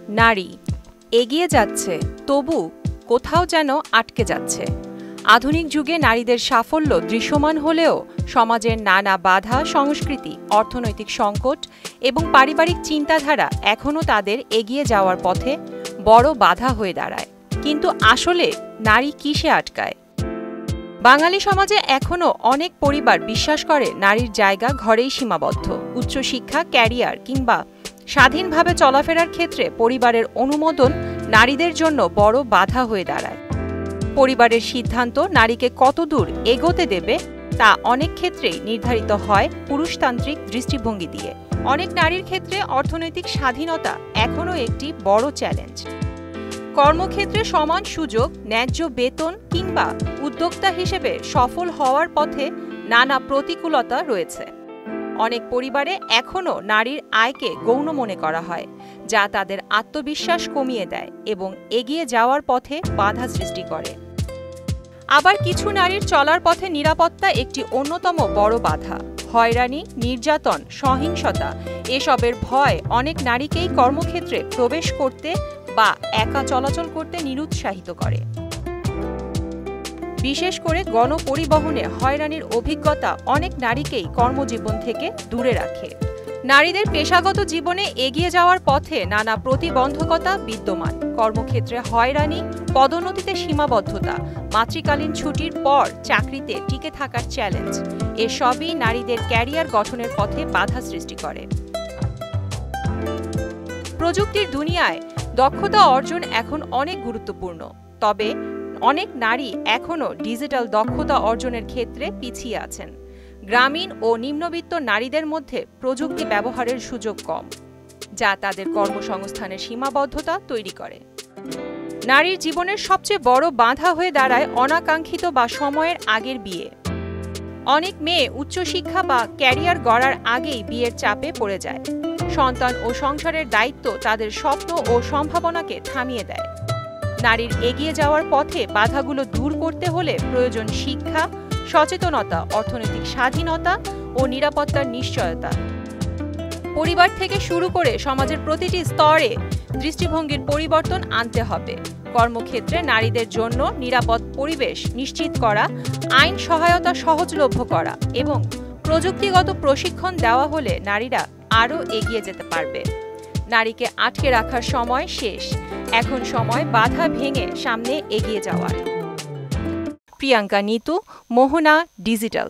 নারী এগিয়ে যাচ্ছে, তবু কোথাও যেন আটকে যাচ্ছে। আধুনিক যুগে নারীদের সাফল্য দৃশ্যমান হলেও সমাজের নানা বাধা, সংস্কৃতি, অর্থনৈতিক সংকট এবং পারিবারিক চিন্তাধারা এখনও তাদের এগিয়ে যাওয়ার পথে বড় বাধা হয়ে দাঁড়ায়। কিন্তু আসলে নারী কিসে আটকায়? বাঙালি সমাজে এখনও অনেক পরিবার বিশ্বাস করে নারীর জায়গা ঘরেই সীমাবদ্ধ। উচ্চশিক্ষা, ক্যারিয়ার কিংবা স্বাধীনভাবে চলাফেরার ক্ষেত্রে পরিবারের অনুমোদন নারীদের জন্য বড় বাধা হয়ে দাঁড়ায়। পরিবারের সিদ্ধান্ত নারীকে কতদূর এগোতে দেবে তা অনেক ক্ষেত্রেই নির্ধারিত হয় পুরুষতান্ত্রিক দৃষ্টিভঙ্গি দিয়ে। অনেক নারীর ক্ষেত্রে অর্থনৈতিক স্বাধীনতা এখনও একটি বড় চ্যালেঞ্জ। কর্মক্ষেত্রে সমান সুযোগ, ন্যায্য বেতন কিংবা উদ্যোক্তা হিসেবে সফল হওয়ার পথে নানা প্রতিকূলতা রয়েছে। অনেক পরিবারে এখনও নারীর আয়কে গৌণ মনে করা হয়, যা তাদের আত্মবিশ্বাস কমিয়ে দেয় এবং এগিয়ে যাওয়ার পথে বাধা সৃষ্টি করে। আবার কিছু নারীর চলার পথে নিরাপত্তা একটি অন্যতম বড় বাধা। হয়রানি, নির্যাতন, সহিংসতা এসবের ভয় অনেক নারীকেই কর্মক্ষেত্রে প্রবেশ করতে বা একা চলাচল করতে নিরুৎসাহিত করে। বিশেষ করে গণপরিবহনে হয়রানির অভিজ্ঞতা অনেক নারীকেই কর্মজীবন থেকে দূরে রাখে। নারীদের পেশাগত জীবনে এগিয়ে যাওয়ার পথে নানা প্রতিবন্ধকতা বিদ্যমান। কর্মক্ষেত্রে হয়রানি, পদোন্নতিতে সীমাবদ্ধতা, মাতৃকালীন ছুটির পর চাকরিতে টিকে থাকার চ্যালেঞ্জ এসবই নারীদের ক্যারিয়ার গঠনের পথে বাধা সৃষ্টি করে। প্রযুক্তির দুনিয়ায় দক্ষতা অর্জন এখন অনেক গুরুত্বপূর্ণ, তবে অনেক নারী এখনও ডিজিটাল দক্ষতা অর্জনের ক্ষেত্রে পিছিয়ে আছেন। গ্রামীণ ও নিম্নবিত্ত নারীদের মধ্যে প্রযুক্তি ব্যবহারের সুযোগ কম, যা তাদের কর্মসংস্থানের সীমাবদ্ধতা তৈরি করে। নারীর জীবনের সবচেয়ে বড় বাধা হয়ে দাঁড়ায় অনাকাঙ্ক্ষিত বা সময়ের আগের বিয়ে। অনেক মেয়ে উচ্চশিক্ষা বা ক্যারিয়ার গড়ার আগেই বিয়ের চাপে পড়ে যায়। সন্তান ও সংসারের দায়িত্ব তাদের স্বপ্ন ও সম্ভাবনাকে থামিয়ে দেয়। নারীর এগিয়ে যাওয়ার পথে বাধাগুলো দূর করতে হলে প্রয়োজন শিক্ষা, সচেতনতা, অর্থনৈতিক স্বাধীনতা ও নিরাপত্তার নিশ্চয়তা। পরিবার থেকে শুরু করে সমাজের প্রতিটি স্তরে দৃষ্টিভঙ্গির পরিবর্তন আনতে হবে। কর্মক্ষেত্রে নারীদের জন্য নিরাপদ পরিবেশ নিশ্চিত করা, আইন সহায়তা সহজলভ্য করা এবং প্রযুক্তিগত প্রশিক্ষণ দেওয়া হলে নারীরা আরও এগিয়ে যেতে পারবে। নারীকে আটকে রাখার সময় শেষ, এখন সময় বাধা ভেঙে সামনে এগিয়ে যাওয়ার। প্রিয়াঙ্কা নিতু, মোহনা ডিজিটাল।